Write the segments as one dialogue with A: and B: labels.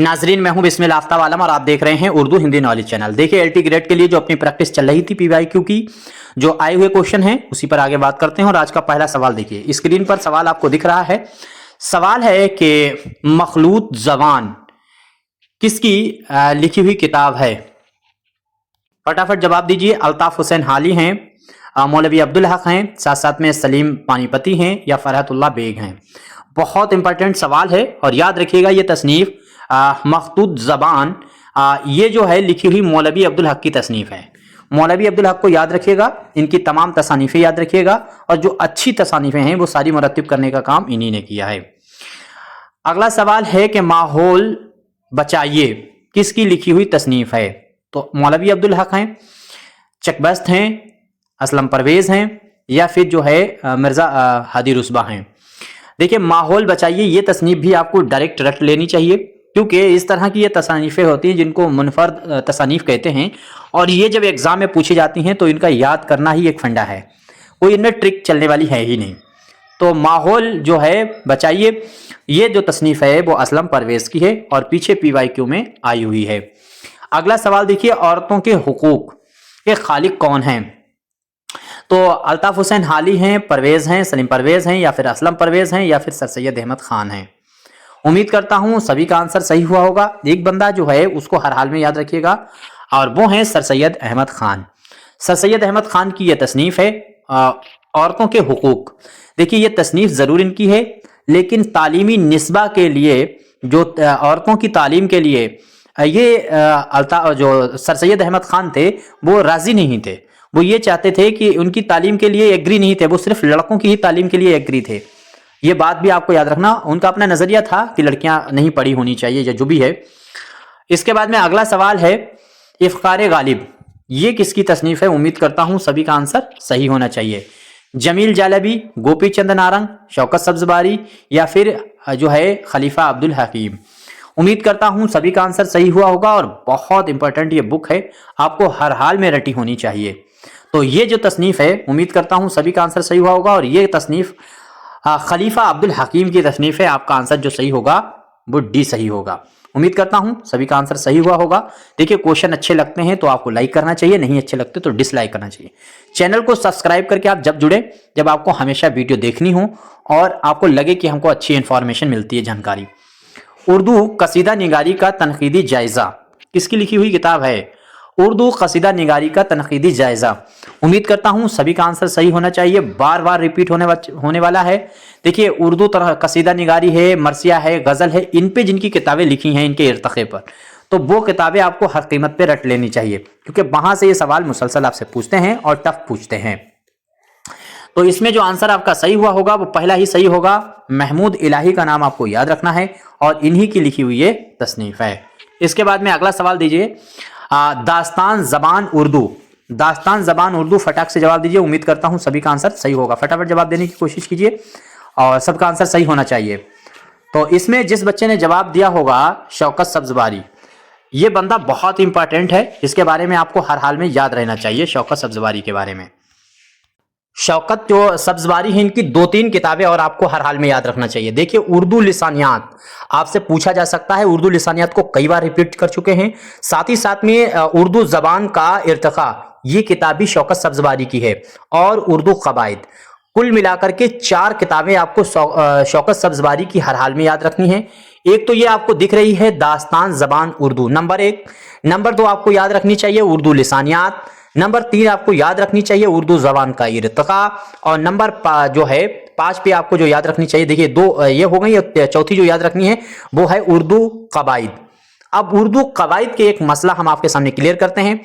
A: नाजरीन, मैं हूं बिस्मिल आफ्ताब आलम और आप देख रहे हैं उर्दू हिंदी नॉलेज चैनल। देखिए, एलटी ग्रेड के लिए जो अपनी प्रैक्टिस चल रही थी पीवाईक्यू की, जो आए हुए क्वेश्चन हैं उसी पर आगे बात करते हैं। और आज का पहला सवाल देखिए, स्क्रीन पर सवाल आपको दिख रहा है। सवाल है कि मखलूत ज़बान किसकी लिखी हुई किताब है? फटाफट जवाब दीजिए। अल्ताफ हुसैन हाली हैं, मौलवी अब्दुल हक हैं, साथ साथ में सलीम पानीपती हैं या फरहतुल्लाह बेग हैं। बहुत इंपॉर्टेंट सवाल है और याद रखिएगा ये तसनीफ मखतूत ज़बान ये जो है लिखी हुई मौलवी अब्दुल हक की तसनीफ है। मौलवी अब्दुल हक को याद रखिएगा, इनकी तमाम तसानीफें याद रखिएगा और जो अच्छी तसानीफें हैं वो सारी मुरत्तिब करने का काम इन्हीं ने किया है। अगला सवाल है कि माहौल बचाइए किसकी लिखी हुई तसनीफ है? तो मौलवी अब्दुल हक हैं, चकबस्त हैं, असलम परवेज हैं या फिर जो है मिर्ज़ा हादी रुस्बा हैं। देखिए, माहौल बचाइए ये तसनीफ भी आपको डायरेक्ट रट लेनी चाहिए, क्योंकि इस तरह की ये तसानीफें होती हैं जिनको मुनफरद तसानीफ कहते हैं और ये जब एग्जाम में पूछी जाती हैं तो इनका याद करना ही एक फंडा है, कोई इनमें ट्रिक चलने वाली है ही नहीं। तो माहौल जो है बचाइए ये जो तसनीफ है वो असलम परवेज की है और पीछे पीवाईक्यू में आई हुई है। अगला सवाल देखिए, औरतों के हुकूक के खालिक कौन हैं? तो अल्ताफ हुसैन हाली हैं, परवेज हैं, सलीम परवेज हैं या फिर असलम परवेज हैं या फिर सर सैयद अहमद खान हैं। उम्मीद करता हूं सभी का आंसर सही हुआ होगा। एक बंदा जो है उसको हर हाल में याद रखिएगा और वो है सर सैयद अहमद खान। सर सैयद अहमद खान की यह तसनीफ है औरतों के हुकूक। देखिए, ये तसनीफ जरूर इनकी है, लेकिन तालीमी निस्बा के लिए जो औरतों की तालीम के लिए ये जो सर सैयद अहमद खान थे वो राजी नहीं थे। वो ये चाहते थे कि उनकी तालीम के लिए एग्री नहीं थे, वो सिर्फ लड़कों की ही तालीम के लिए एग्री थे। ये बात भी आपको याद रखना। उनका अपना नजरिया था कि लड़कियां नहीं पढ़ी होनी चाहिए या जो भी है। इसके बाद में अगला सवाल है, इफ्खार गालिब ये किसकी तसनीफ है? उम्मीद करता हूं सभी का आंसर सही होना चाहिए। जमील जालबी, गोपी चंद नारंग, शौकत सब्जबारी या फिर जो है खलीफा अब्दुल हकीम। उम्मीद करता हूं सभी का आंसर सही हुआ होगा और बहुत इंपॉर्टेंट ये बुक है, आपको हर हाल में रटी होनी चाहिए। तो ये जो तसनीफ है उम्मीद करता हूं सभी का आंसर सही हुआ होगा और ये तसनीफ खलीफा अब्दुल हकीम की तसनीफ है। आपका आंसर जो सही होगा वो डी सही होगा। उम्मीद करता हूं सभी का आंसर सही हुआ होगा। देखिए, क्वेश्चन अच्छे लगते हैं तो आपको लाइक करना चाहिए, नहीं अच्छे लगते तो डिसलाइक करना चाहिए। चैनल को सब्सक्राइब करके आप जब जुड़े, जब आपको हमेशा वीडियो देखनी हो और आपको लगे कि हमको अच्छी इंफॉर्मेशन मिलती है, जानकारी। उर्दू कसीदा निगारी का तनकीदी जायजा किसकी लिखी हुई किताब है? उर्दू कसीदा निगारी का तनकीदी जायजा। उम्मीद करता हूं सभी का आंसर सही होना चाहिए, बार बार रिपीट होने वाला है। देखिए, उर्दू कसीदा निगारी है, मरसिया है, गजल है, इन पे जिनकी किताबें लिखी हैं इनके इर्तक़े पर, तो वो किताबें आपको हर कीमत पे रट लेनी चाहिए, क्योंकि वहां से ये सवाल मुसलसल आपसे पूछते हैं और टफ पूछते हैं। तो इसमें जो आंसर आपका सही हुआ होगा वो पहला ही सही होगा। महमूद इलाही का नाम आपको याद रखना है और इन्हीं की लिखी हुई ये तसनीफ है। इसके बाद में अगला सवाल दीजिए, दास्तान ज़बान उर्दू। दास्तान ज़बान उर्दू फटाक से जवाब दीजिए। उम्मीद करता हूं सभी का आंसर सही होगा। फटाफट जवाब देने की कोशिश कीजिए और सबका आंसर सही होना चाहिए। तो इसमें जिस बच्चे ने जवाब दिया होगा शौकत सब्जबारी, ये बंदा बहुत इंपॉर्टेंट है, इसके बारे में आपको हर हाल में याद रहना चाहिए। शौकत सब्जबारी के बारे में, शौकत जो सब्जबारी है इनकी 2-3 किताबें और आपको हर हाल में याद रखना चाहिए। देखिए, उर्दू लिसानियात आपसे पूछा जा सकता है, उर्दू लिसानियात को कई बार रिपीट कर चुके हैं। साथ ही साथ में उर्दू जबान का इर्तिका ये किताब भी शौकत सब्जबारी की है और उर्दू कवायद। कुल मिलाकर के 4 किताबें आपको शौकत सब्जबारी की हर हाल में याद रखनी है। एक तो ये आपको दिख रही है दास्तान ज़बान उर्दू, नंबर 1। नंबर 2 आपको याद रखनी चाहिए उर्दू लिसानियात। नंबर 3 आपको याद रखनी चाहिए उर्दू जबान का इर्तिका और नंबर जो है 5 पे आपको जो याद रखनी चाहिए, देखिए 2 ये हो गई, चौथी जो याद रखनी है वो है उर्दू कवायद। अब उर्दू कवायद के एक मसला हम आपके सामने क्लियर करते हैं।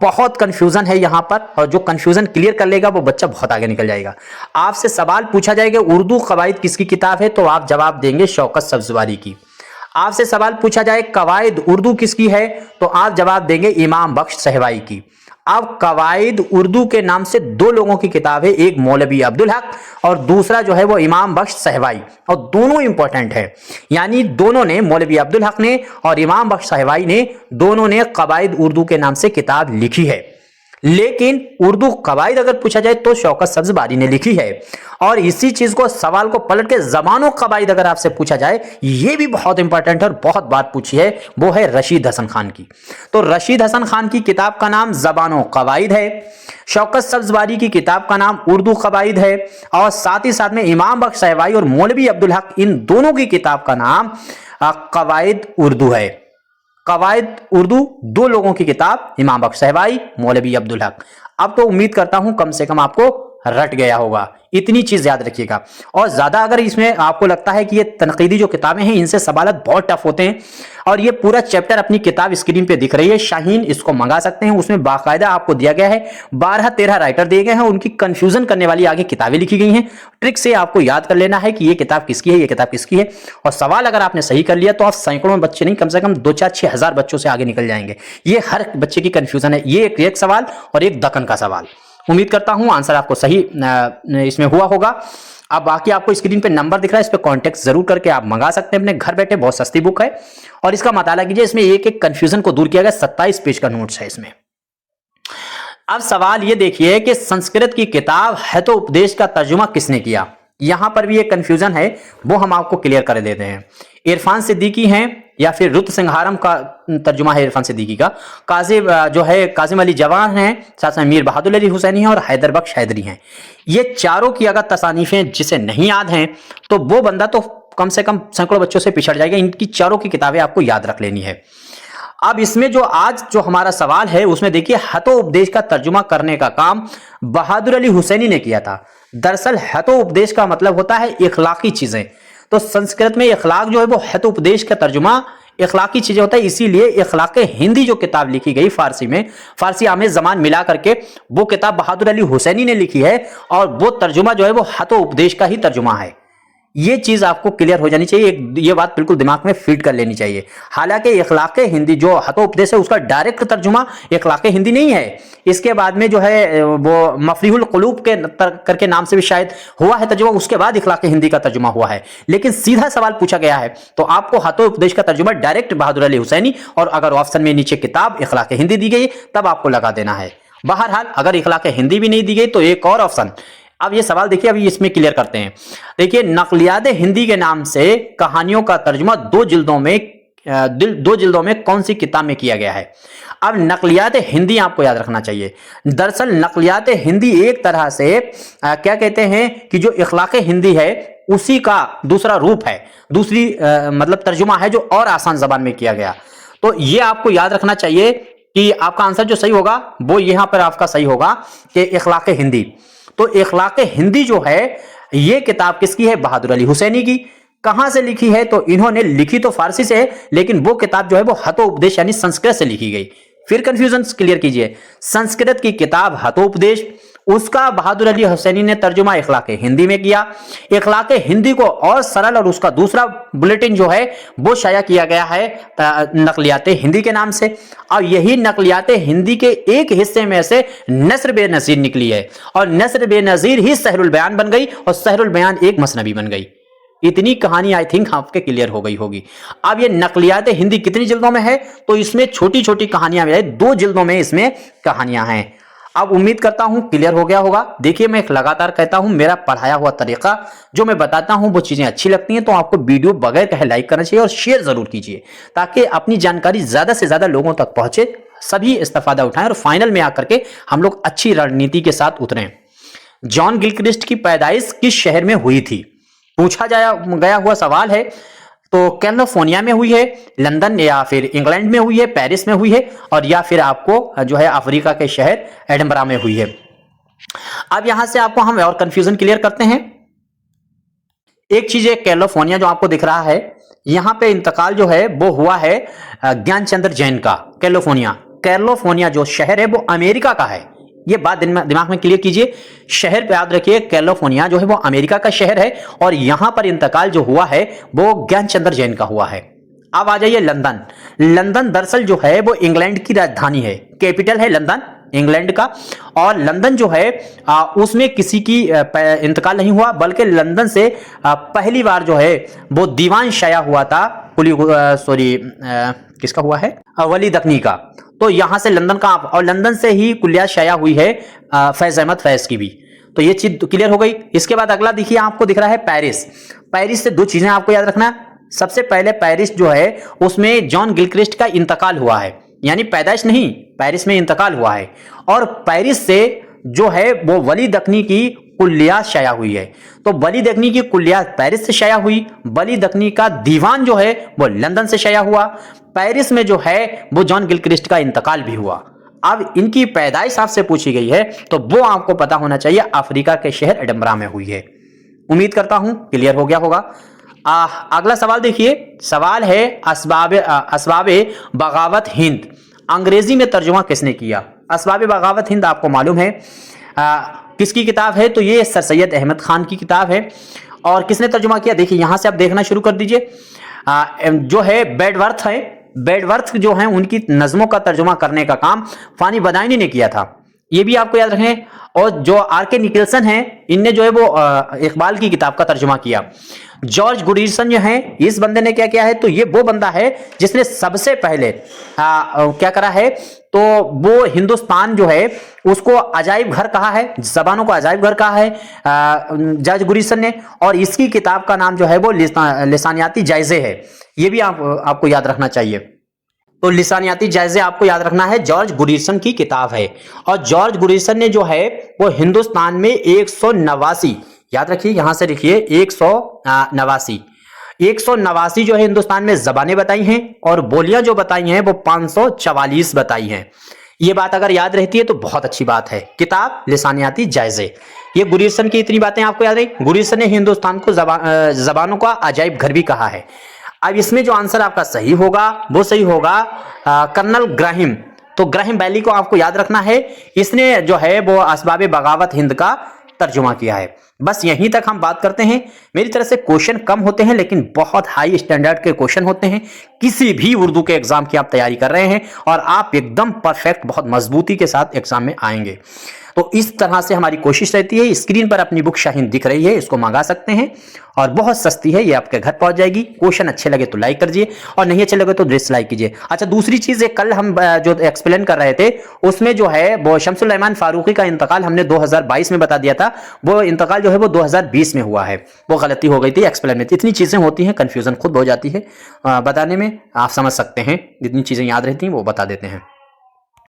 A: बहुत कंफ्यूजन है यहाँ पर और जो कंफ्यूजन क्लियर कर लेगा वो बच्चा बहुत आगे निकल जाएगा। आपसे सवाल पूछा जाएगा उर्दू कवायद किसकी किताब है, तो आप जवाब देंगे शौकत सब्जबारी की। आपसे सवाल पूछा जाए कवायद उर्दू किसकी है, तो आप जवाब देंगे इमाम बख्श सहवाई की। अब कवायद उर्दू के नाम से 2 लोगों की किताब है, एक मौलवी अब्दुल हक और दूसरा जो है वो इमाम बख्श सहवाई, और दोनों इंपॉर्टेंट है। यानी दोनों ने, मौलवी अब्दुल हक ने और इमाम बख्श सहवाई ने, दोनों ने कवायद उर्दू के नाम से किताब लिखी है। लेकिन उर्दू कवायद अगर पूछा जाए तो शौकत सब्ज़वारी ने लिखी है। और इसी चीज को सवाल को पलट के ज़बानो कवायद अगर आपसे पूछा जाए, ये भी बहुत इंपॉर्टेंट है और बहुत बात पूछी है, वो है रशीद हसन खान की। तो रशीद हसन खान की किताब का नाम ज़बानो कवायद है, शौकत सब्ज़वारी की किताब का नाम उर्दू कवायद है, और साथ ही साथ में इमाम बख्श सहवाई और मौलवी अब्दुल हक, इन दोनों की किताब का नाम कवायद उर्दू है। कवायद उर्दू, दो लोगों की किताब, इमाम बख्श सहवाई, मौलवी अब्दुल हक। अब तो उम्मीद करता हूं कम से कम आपको रट गया होगा, इतनी चीज याद रखिएगा। और ज्यादा अगर इसमें आपको लगता है कि ये तनकीदी जो किताबें हैं इनसे सवाल बहुत टफ होते हैं, और ये पूरा चैप्टर अपनी किताब स्क्रीन पे दिख रही है, शाहीन, इसको मंगा सकते हैं। उसमें बाकायदा आपको दिया गया है 12-13 राइटर दिए गए हैं, उनकी कंफ्यूजन करने वाली आगे किताबें लिखी गई हैं। ट्रिक से आपको याद कर लेना है कि ये किताब किसकी है, ये किताब किसकी है। और सवाल अगर आपने सही कर लिया तो आप सैकड़ों बच्चे नहीं, कम से कम 2-4-6 हजार बच्चों से आगे निकल जाएंगे। ये हर बच्चे की कंफ्यूजन है, ये एक सवाल और एक दक्कन का सवाल। उम्मीद करता हूं आंसर आपको सही इसमें हुआ होगा। अब बाकी आपको स्क्रीन पे नंबर दिख रहा है, इस पे कांटेक्ट जरूर करके आप मंगा सकते हैं अपने घर बैठे, बहुत सस्ती बुक है। और इसका मताला कीजिए, इसमें एक एक कंफ्यूजन को दूर किया गया, 27 पेज का नोट्स है इसमें। अब सवाल ये देखिए कि संस्कृत की किताब हितोपदेश का तर्जुमा किसने किया। यहां पर भी एक कंफ्यूजन है, वो हम आपको क्लियर कर देते हैं। इरफान सिद्दीकी हैं या फिर रुत सिंहारम का तर्जुमा है इरफान सिद्दीकी का, जो है काजिम अली जवान हैं, साथ में मीर बहादुर अली हुसैनी हैं और हैदर बख्श हैदरी हैं। ये चारों की अगर तसानीफें जिसे नहीं याद हैं तो वो बंदा तो कम से कम सैकड़ों बच्चों से पिछड़ जाएगा। इनकी चारों की किताबें आपको याद रख लेनी है। अब इसमें जो आज जो हमारा सवाल है उसमें देखिए, हितोपदेश का तर्जुमा करने का काम बहादुर अली हुसैनी ने किया था। दरअसल हितोपदेश का मतलब होता है इखलाकी चीजें, तो संस्कृत में इखलाक जो है वो हितोपदेश का तर्जुमा इखलाकी चीजें होता है। इसीलिए इखलाक हिंदी जो किताब लिखी गई फारसी में, फारसी आमेज जमान मिला करके, वो किताब बहादुर अली हुसैनी ने लिखी है, और वो तर्जुमा जो है वो हितोपदेश का ही तर्जुमा है। ये चीज आपको क्लियर हो जानी चाहिए, ये बात बिल्कुल दिमाग में फीड कर लेनी चाहिए। हालांकि इखलाक हिंदी जो हितोपदेश है उसका डायरेक्ट तर्जुमा इखलाक हिंदी नहीं है, इसके बाद में जो है वो मफरीहुल कुलूब के करके नाम से भी शायद हुआ है तर्जुमा, उसके बाद इखलाक हिंदी का तर्जुमा हुआ है। लेकिन सीधा सवाल पूछा गया है तो आपको हितोपदेश का तर्जुमा डायरेक्ट बहादुर अली हुसैनी, और अगर ऑप्शन में नीचे किताब इखलाक हिंदी दी गई तब आपको लगा देना है। बहरहाल अगर इखलाक हिंदी भी नहीं दी गई तो एक और ऑप्शन। अब ये सवाल देखिए, अभी इसमें क्लियर करते हैं। देखिए, नकलियात हिंदी के नाम से कहानियों का तर्जुमा 2 जिल्दों में कौन सी किताब में किया गया है। अब नकलियात हिंदी आपको याद रखना चाहिए। दरअसल नकलियात हिंदी एक तरह से क्या कहते हैं कि जो इखलाक हिंदी है उसी का दूसरा रूप है, दूसरी मतलब तर्जुमा है जो और आसान जबान में किया गया। तो ये आपको याद रखना चाहिए कि आपका आंसर जो सही होगा वो यहां पर आपका सही होगा कि इखलाक हिंदी। तो इखलाक हिंदी जो है ये किताब किसकी है, बहादुर अली हुसैनी की। कहां से लिखी है, तो इन्होंने लिखी तो फारसी से है, लेकिन वो किताब जो है वो हितोपदेश यानी संस्कृत से लिखी गई। फिर कंफ्यूजन क्लियर कीजिए, संस्कृत की किताब हितोपदेश, उसका बहादुर अली हुसैनी ने तर्जुमा इखलाक हिंदी में किया। इखलाक हिंदी को और सरल और उसका दूसरा बुलेटिन जो है वो शाया किया गया है नकलियात हिंदी के नाम से। और यही नकलियात हिंदी के एक हिस्से में से नस्र बे नज़ीर निकली है, और नस्र बे नज़ीर ही सहरुल बयान बन गई, और सहरुल बयान एक मसनबी बन गई। इतनी कहानी आई थिंक आपके क्लियर हो गई होगी। अब ये नकलियात हिंदी कितनी जिल्दों में है, तो इसमें छोटी छोटी कहानियां है, 2 जिल्दों में इसमें कहानियां हैं। अब उम्मीद करता हूं क्लियर हो गया होगा। देखिए, मैं एक लगातार कहता हूं, मेरा पढ़ाया हुआ तरीका जो मैं बताता हूं वो चीजें अच्छी लगती हैं तो आपको वीडियो बगैर कहे लाइक करना चाहिए और शेयर जरूर कीजिए, ताकि अपनी जानकारी ज्यादा से ज्यादा लोगों तक पहुंचे, सभी इस्तेफादा उठाएं और फाइनल में आकर के हम लोग अच्छी रणनीति के साथ उतरें। जॉन गिलक्रिस्ट की पैदाइश किस शहर में हुई थी, पूछा गया हुआ सवाल है। तो कैलिफोर्निया में हुई है, लंदन या फिर इंग्लैंड में हुई है, पेरिस में हुई है, और या फिर आपको जो है अफ्रीका के शहर एडिनबरा में हुई है। अब यहां से आपको हम और कंफ्यूजन क्लियर करते हैं। एक चीज है, कैलिफोर्निया जो आपको दिख रहा है, यहां पे इंतकाल जो है वो हुआ है ज्ञानचंद्र जैन का। कैलिफोर्निया जो शहर है वो अमेरिका का है, ये बात दिमाग में क्लियर कीजिए। शहर पे याद रखिए, कैलिफोर्निया जो है वो अमेरिका का शहर है, और यहां पर इंतकाल जो हुआ है वो ज्ञानचंद्र जैन का हुआ है। अब आ जाइए लंदन। लंदन दरअसल जो है वो इंग्लैंड की राजधानी है, कैपिटल है लंदन इंग्लैंड का। और लंदन जो है उसमें किसी की इंतकाल नहीं हुआ, बल्कि लंदन से पहली बार जो है वो दीवान शाया हुआ था, किसका हुआ है, वली दखनी का। तो यहां से लंदन का, और लंदन से ही कुल्लियात शाया हुई है फैज अहमद फैज की भी। तो ये चीज क्लियर हो गई। इसके बाद अगला देखिए, आपको दिख रहा है पेरिस। पेरिस से दो चीजें आपको याद रखना। सबसे पहले पेरिस जो है उसमें जॉन गिलक्रिस्ट का इंतकाल हुआ है, यानी पैदाइश नहीं, पेरिस में इंतकाल हुआ है। और पेरिस से जो है वो वली दखनी की कुल्लियात शाया हुई है। तो वली दखनी की कुल्लियात पेरिस से शाया हुई, वली दखनी का दीवान जो है वो लंदन से शाया हुआ, पेरिस में जो है वो जॉन गिलक्रिस्ट का इंतकाल भी हुआ। अब इनकी पैदाइश आपसे पूछी गई है तो वो आपको पता होना चाहिए, अफ्रीका के शहर एडिनबरा में हुई है। उम्मीद करता हूं क्लियर हो गया होगा। अगला सवाल देखिए, सवाल है असबाबे बगावत हिंद अंग्रेजी में तर्जुमा किसने किया? असबाबे बगावत हिंद आपको मालूम है किसकी किताब है? तो ये सर सैयद अहमद खान की किताब है। और किसने तर्जुमा किया? देखिए यहां से आप देखना शुरू कर दीजिए। जो है बेडवर्थ है, बेडवर्थ जो है उनकी नज्मों का तर्जुमा करने का काम फानी बदायनी ने किया था, ये भी आपको याद रखें। और जो आर.के. निकलसन है, इनने जो है वो इकबाल की किताब का तर्जुमा किया। जॉर्ज गुडीसन जो है, इस बंदे ने क्या किया है? तो ये वो बंदा है जिसने सबसे पहले क्या करा है, तो वो हिंदुस्तान जो है उसको अजाइब घर कहा है, जबानों को अजाइब घर कहा है जॉर्ज गुडीसन ने। और इसकी किताब का नाम जो है वो लिसानियाती जायजे है, ये भी आपको याद रखना चाहिए। तो लिसानियाती जायजे आपको याद रखना है, जॉर्ज गुडीसन की किताब है। और जॉर्ज गुडीसन ने जो है वो हिंदुस्तान में 189, याद रखिए यहां से लिखिए 189 जो है हिंदुस्तान में जबानें बताई हैं, और बोलियां जो बताई हैं वो 544 बताई हैं। ये बात अगर याद रहती है तो बहुत अच्छी बात है। किताब लिसानियाती जायजे, ये गुडीसन की इतनी बातें आपको याद रही। गुडीसन ने हिंदुस्तान को जबानों का अजाइब घर भी कहा है। अब इसमें जो आंसर आपका सही होगा वो सही होगा कर्नल ग्राहिम। तो ग्राहिम बैली को आपको याद रखना है, इसने जो है वो असबाबे बगावत हिंद का तर्जुमा किया है। बस यहीं तक हम बात करते हैं। मेरी तरफ से क्वेश्चन कम होते हैं लेकिन बहुत हाई स्टैंडर्ड के क्वेश्चन होते हैं। किसी भी उर्दू के एग्जाम की आप तैयारी कर रहे हैं और आप एकदम परफेक्ट, बहुत मजबूती के साथ एग्जाम में आएंगे। तो इस तरह से हमारी कोशिश रहती है। स्क्रीन पर अपनी बुक शाहीन दिख रही है, इसको मंगा सकते हैं और बहुत सस्ती है, ये आपके घर पहुंच जाएगी। क्वेश्चन अच्छे लगे तो लाइक करिए और नहीं अच्छे लगे तो डिसलाइक कीजिए। अच्छा, दूसरी चीज है, कल हम जो एक्सप्लेन कर रहे थे उसमें जो है वो शमसुल रहमान फारूकी का इंतकाल हमने 2022 में बता दिया था, वो इंतकाल जो है वो 2020 में हुआ है। वो गलती हो गई थी एक्सप्लेन में। इतनी चीजें होती हैं, कंफ्यूजन खुद हो जाती है बताने में, आप समझ सकते हैं। जितनी चीजें याद रहती हैं वो बता देते हैं।